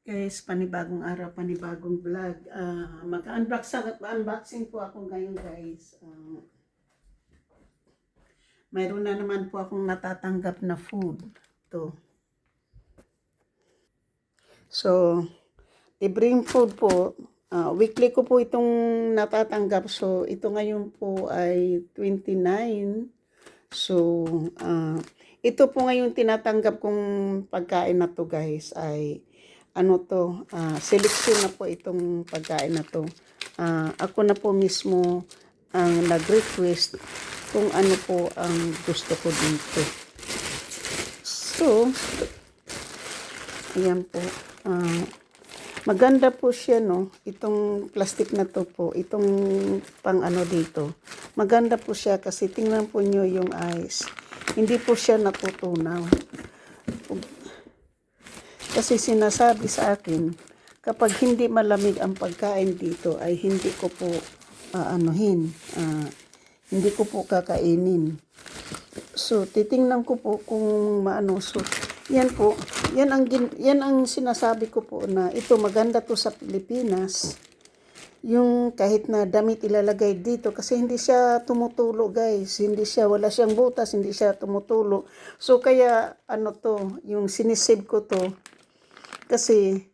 Guys, panibagong araw, panibagong vlog. Mag-unboxing po ako ngayon guys. Mayroon na naman po akong natatanggap na food. Ito. So, libreng food po. Weekly ko po itong natatanggap. So, ito ngayon po ay 29. So, ito po ngayon tinatanggap kong pagkain na to guys ay seleksyon na po itong pagkain na to. Ako na po mismo ang nag-request kung ano po ang gusto ko dito. So, ayan po. Maganda po siya, no? Itong plastic na to po, itong pang dito. Maganda po siya kasi tingnan po nyo yung ice. Hindi po siya natutunaw. Kasi sinasabi sa akin, kapag hindi malamig ang pagkain dito ay hindi ko po hindi ko po kakainin. So, titingnan ko po kung So, yan po. Yan ang sinasabi ko po na ito maganda to sa Pilipinas. Yung kahit na damit ilalagay dito kasi hindi siya tumutulo guys. Wala siyang butas, hindi siya tumutulo. So, kaya yung sinisave ko to kasi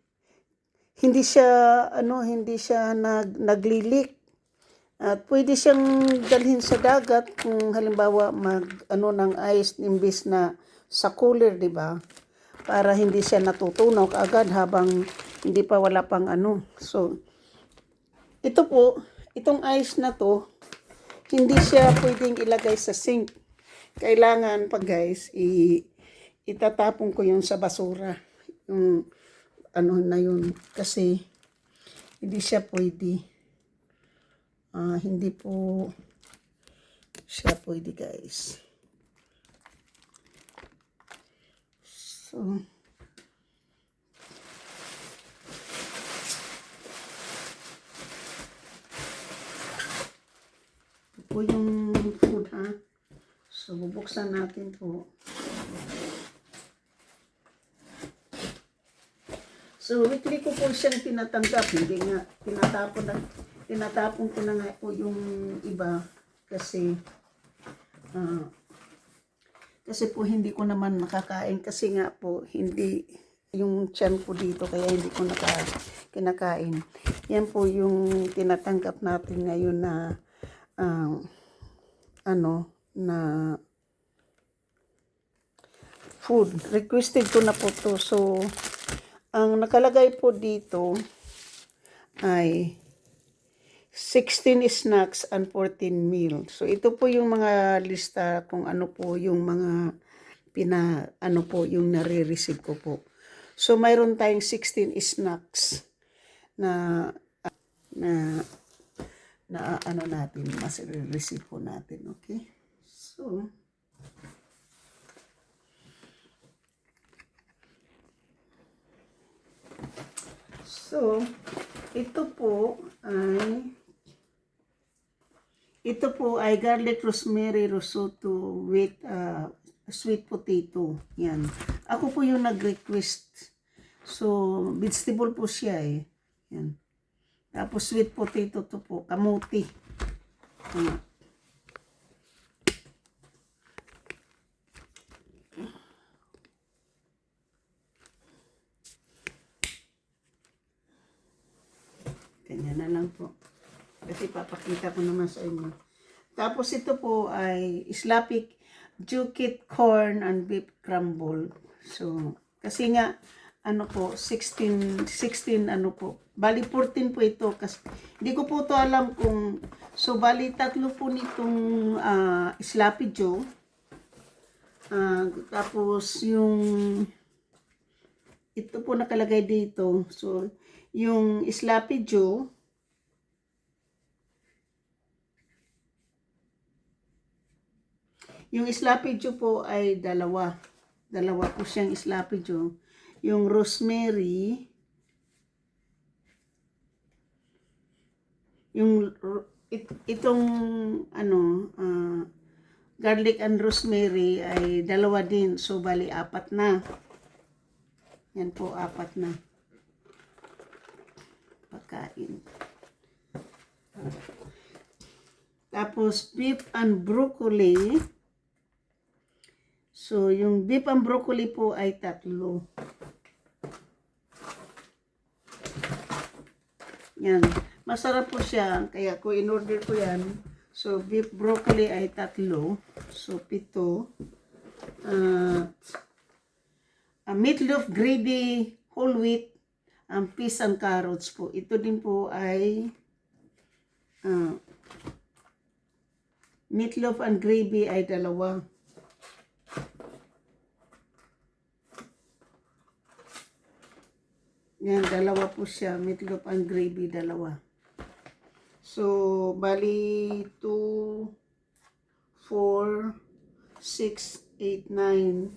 hindi siya naglilik. At pwede siyang dalhin sa dagat kung halimbawa ng ice imbis na sa cooler, di ba? Para hindi siya natutunaw kaagad habang hindi pa wala pang So, ito po, itong ice na to, hindi siya pwedeng ilagay sa sink. Kailangan guys, itatapon ko yun sa basura. Yung na yun. Kasi, hindi siya pwede. Hindi po siya pwede guys. So, ito po yung food ha. So, bubuksan natin po. So, weekly ko po siyang tinatanggap. Hindi nga, tinatapon ko na nga po yung iba. Kasi po hindi ko naman nakakain. Kasi nga po, hindi yung tiyan ko dito. Kaya hindi ko kinakain. Yan po yung tinatanggap natin ngayon na food. Requested ko na po to. So, ang nakalagay po dito ay 16 snacks and 14 meals. So, ito po yung mga lista kung ano po yung mga yung nare-receive ko po. So, mayroon tayong 16 snacks na natin, mas receive po natin, okay? So, ito po ay garlic rosemary risotto with sweet potato. Yan. Ako po yung nag-request. So, vegetable po siya eh. Yan. Tapos sweet potato to po, kamuti. Ganyan na lang po. Kasi papakita ko naman sa inyo. Tapos ito po ay Islapik Jukit Corn and Beef Crumble. So, kasi nga, 16 po. Bali 14 po ito. Kasi, hindi ko po to alam kung, so bali tatlo po nitong Islapi Joe. Tapos yung, ito po nakalagay dito. So, yung Islapi Joe, yung Islapi Joe po ay dalawa po siyang Islapi Joe. Yung rosemary, yung itong garlic and rosemary ay dalawa din. So, bali 4 na. Yan po, 4 na. pagkain. Tapos, beef and broccoli. So, yung beef and broccoli po ay 3. Yan. Masarap po siya. Kaya ko in-order ko yan. So, beef broccoli ay 3. So, 7. Meatloaf gravy, whole wheat, peas and carrots po. Ito din po ay meatloaf and gravy ay 2. Yan, 2 po siya. Meatloaf and gravy, 2. So, bali 2, 4, 6, 8, 9.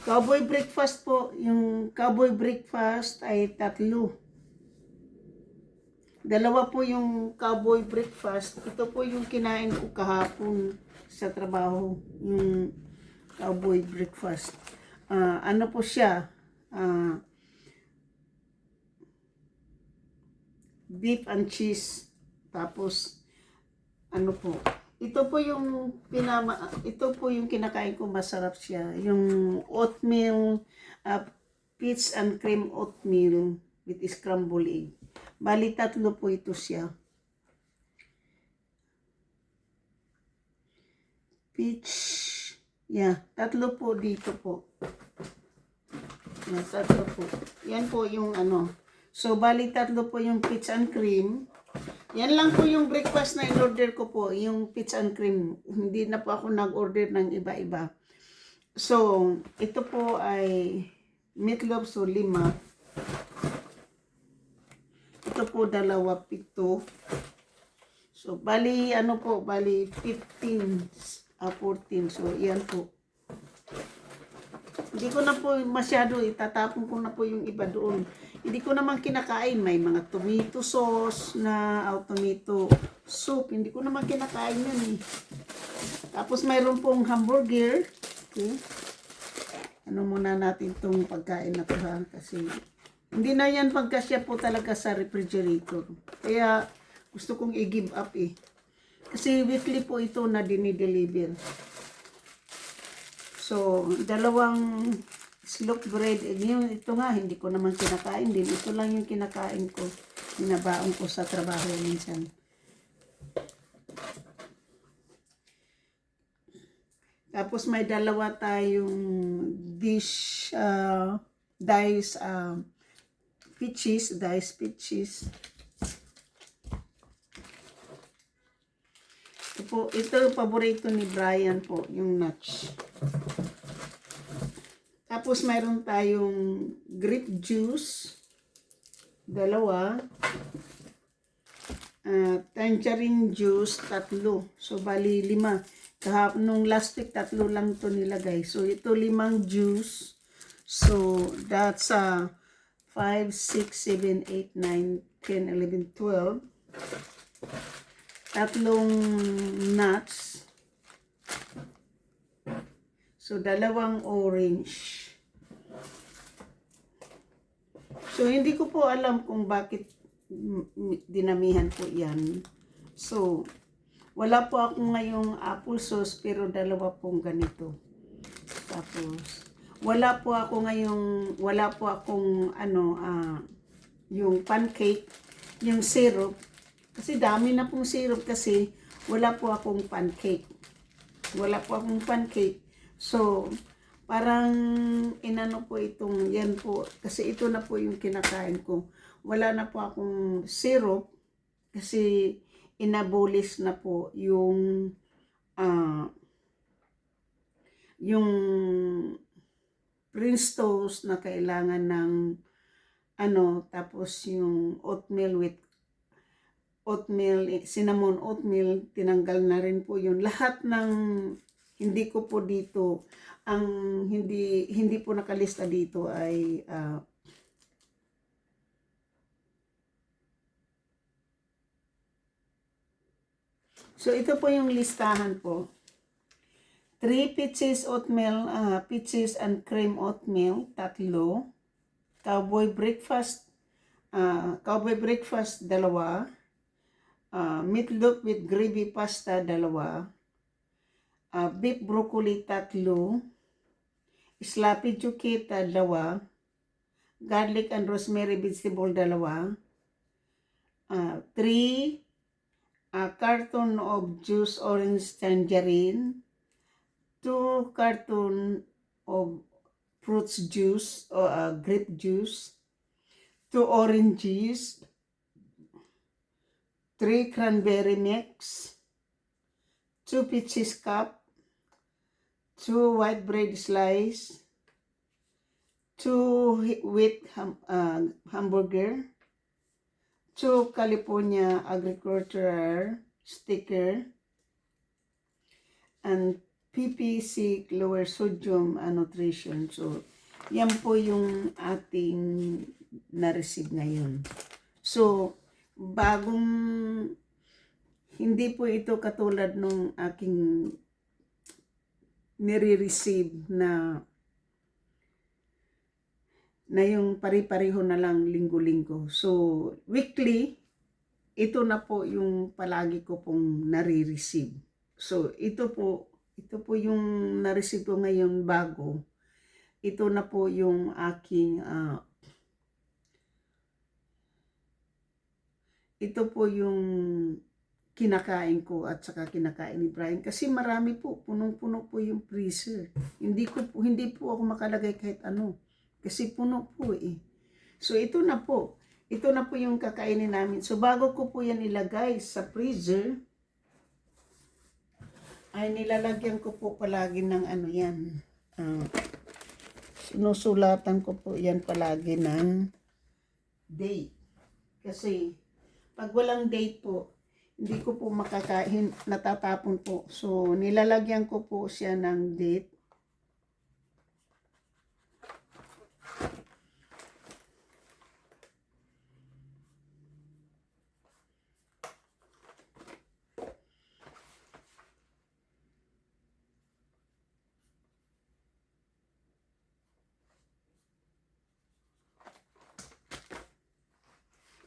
Cowboy breakfast po. Yung cowboy breakfast ay 3. 2 po yung cowboy breakfast. Ito po yung kinain ko kahapon sa trabaho. Yung cowboy breakfast. Ano po siya? Beef and cheese. Tapos, ano po? Ito po yung kinakain ko, masarap siya. Yung oatmeal, peach and cream oatmeal with scrambled egg. Bali 3 po ito siya. Peach, yeah, 3 po dito po. Yan, 3 po. Yan po yung ano. So, bali 3 po yung peach and cream. Yan lang po yung breakfast na in-order ko po, yung peach and cream. Hindi na po ako nag-order ng iba-iba. So, ito po ay meatloaf, so 5. Ito po 2, 7. So, bali, ano po, bali 15, 14. So, yan po. Hindi ko na po masyado, itatapon ko na po yung iba doon. Hindi ko naman kinakain. May mga tomato sauce na, tomato soup. Hindi ko naman kinakain yan eh. Tapos mayroon pong hamburger. Okay. Ano muna natin itong pagkain na to ha. Kasi hindi na yan pagkasya po talaga sa refrigerator. Kaya gusto kong i-give up eh. Kasi weekly po ito na dinideliver. So, 2 slope bread. Ito nga, hindi ko naman kinakain din. Ito lang yung kinakain ko. Binabaon ko sa trabaho minsan. Tapos may 2 tayong dish, diced peaches. Ito yung paborito ni Brian po, yung nuts. Tapos mayroon tayong grape juice, 2. Tangerine juice, 3. So, bali 5. Nung last week, 3 lang to nilagay. So, ito 5 juice. So, that's 5, 6, 7, 8, 9, 10, 11, 12. 3 nuts. So, 2 orange. So, hindi ko po alam kung bakit dinamihan po yan. So, wala po ako ngayong apple sauce, pero 2 pong ganito. Tapos, wala po akong yung pancake, yung syrup. Kasi dami na pong syrup kasi wala po akong pancake. So, parang inano po itong yan po. Kasi ito na po yung kinakain ko. Wala na po akong syrup kasi inabolis na po yung Prince toast na kailangan ng tapos yung cinnamon oatmeal, tinanggal na rin po yun. Lahat ng hindi ko po dito, ang hindi po nakalista dito ay so ito po yung listahan po. 3 peaches oatmeal, peaches and cream oatmeal, 3. Cowboy breakfast, Cowboy breakfast, 2. Meatloaf with gravy pasta, 2. Beef broccoli, 3. Sloppy chukita, 2. Garlic and rosemary vegetable, 2. 3. Carton of juice orange tangerine. 2 carton of fruits juice or grape juice. 2 oranges. 3 cranberry mix. 2 peaches cup. 2 white bread slice. 2 wheat hamburger. 2 California agricultural sticker. And PPC lower sodium nutrition. So, yan po yung ating na-receive ngayon. So, hindi po ito katulad nung aking nire-receive na yung pari-pareho na lang linggo-linggo. So, weekly, ito na po yung palagi ko pong nare-receive. So, ito po yung na-receive ko ngayon bago. Ito na po yung aking, ito po yung kinakain ko at saka kinakain ni Brian. Kasi marami po, punong-puno po yung freezer. Hindi po ako makalagay kahit ano. Kasi puno po eh. So, ito na po. Ito na po yung kakainin namin. So, bago ko po yan ilagay sa freezer, ay nilalagyan ko po palagi ng ano yan. Sinusulatan ko po yan palagi ng date. Kasi, pag walang date po, hindi ko po makakain, natatapon po. So, nilalagyan ko po siya ng date.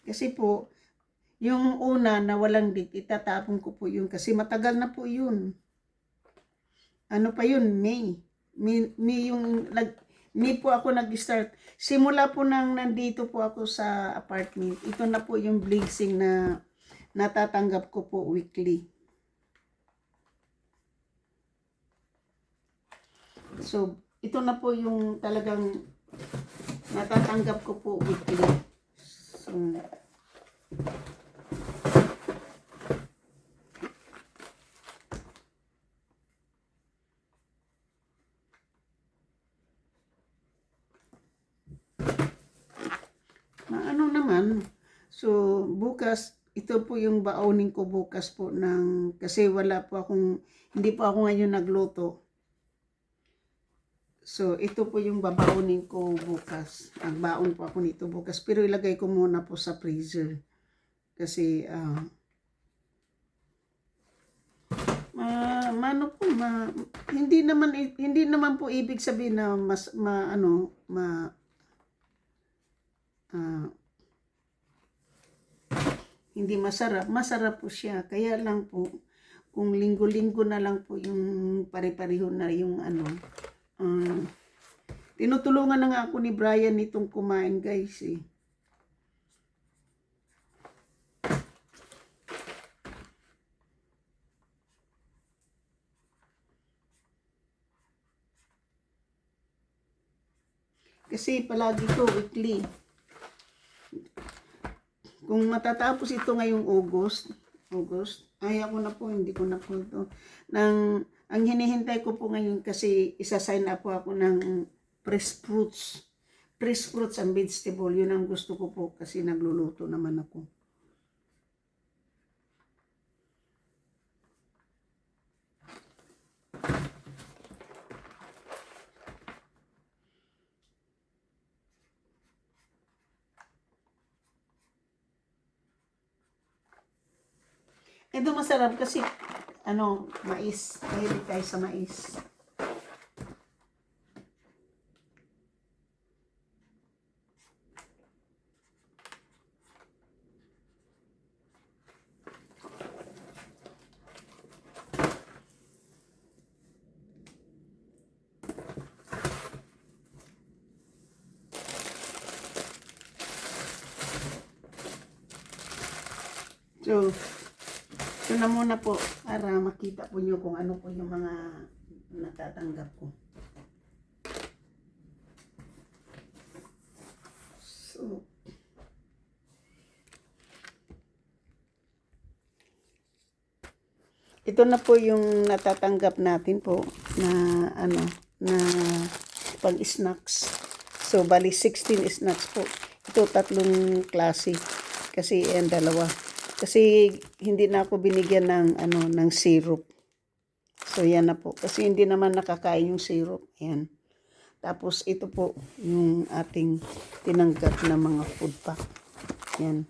Kasi po, yung una na walang date, itatapon ko po yun. Kasi matagal na po yun. Ano pa yun? May po ako nag-start. Simula po nang nandito po ako sa apartment, ito na po yung blessing na natatanggap ko po weekly. So, ito na po yung talagang natatanggap ko po weekly. So, ano naman, so bukas, ito po yung baonin ko bukas po kasi hindi po ako ngayon nagluto. So, ito po yung babaonin ko bukas. Nagbaon po ako nito bukas. Pero ilagay ko muna po sa freezer. Kasi, hindi naman po ibig sabihin na hindi masarap. Masarap po siya. Kaya lang po, kung linggo-linggo na lang po yung pare-pareho na yung tinutulungan na nga ako ni Brian nitong kumain, guys eh. Kasi palagi to weekly. Kung matatapos ito ngayong August, hindi ko na po ito. Ang hinihintay ko po ngayon kasi isa-sign up po ako ng fresh fruits and vegetable. Yun ang gusto ko po kasi nagluluto naman ako. Ito masarap kasi mais. Mahilig tayo sa mais. So, ito na muna po para makita po nyo kung ano po yung mga natatanggap ko. So, ito na po yung natatanggap natin po na ano, na pang-snacks. So, bali 16 snacks po. Ito 3 klase. Kasi yan 2. Kasi hindi na ako binigyan ng ano, ng syrup. So, yan na po. Kasi hindi naman nakakain yung syrup. Yan. Tapos, ito po yung ating tinanggap na mga food pack. Yan.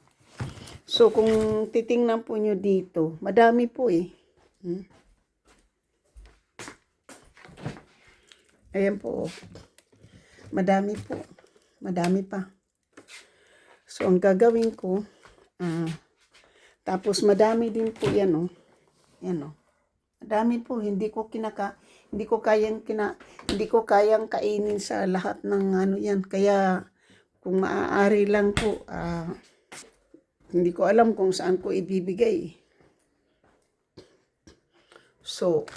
So, kung titingnan po nyo dito, madami po eh. Ayan po. Madami po. Madami pa. So, ang gagawin ko, tapos madami din po yan, oh. Yan, oh. Madami po, hindi ko kayang kainin sa lahat ng ano yan. Kaya kung maaari lang po, hindi ko alam kung saan ko ibibigay. So,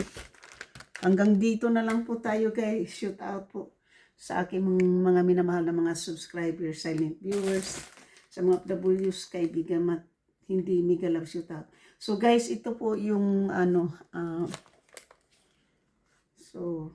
hanggang dito na lang po tayo, guys. Shout out po sa aking mga minamahal na mga subscribers, silent viewers, sa mga OFWs, kaibigan at hindi mega love, shout out. So guys, ito po yung ano, so,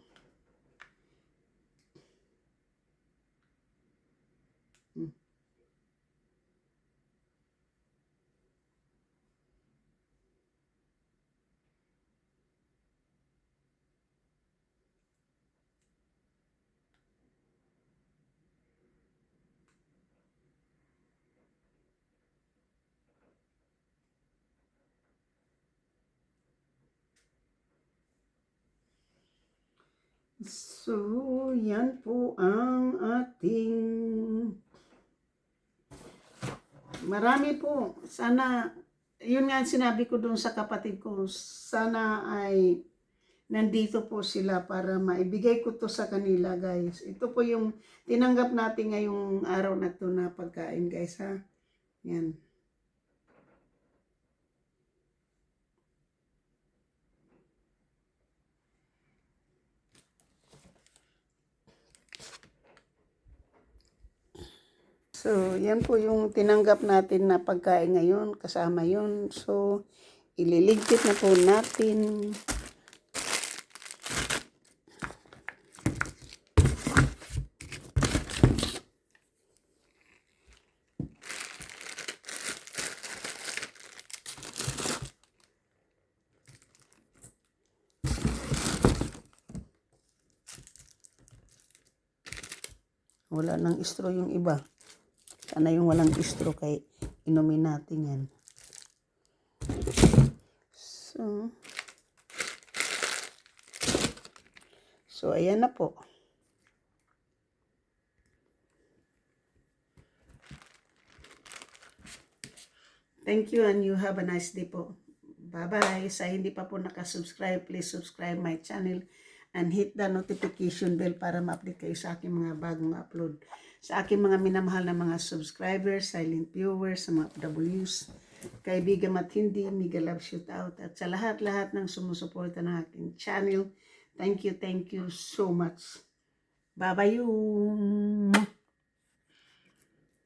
yan po ang ating, marami po. Sana, yun nga sinabi ko doon sa kapatid ko, sana ay nandito po sila para maibigay ko to sa kanila, guys. Ito po yung tinanggap natin ngayong araw na to na pagkain, guys, ha. Yan. So, yan po yung tinanggap natin na pagkain ngayon, kasama yun. So, ililigpit na po natin. Wala nang straw yung iba. Sana yung walang straw kay inumin natin yan. So ayan na po. Thank you and you have a nice day po. Bye-bye. Sa hindi pa po nakasubscribe, please subscribe my channel and hit the notification bell para ma-update kayo sa aking mga bagong upload. Sa aking mga minamahal na mga subscribers, silent viewers, sa mga OFWs, kaibigan at hindi, mega love shout out. At sa lahat-lahat ng sumusuporta ng aking channel, thank you so much. Bye-bye.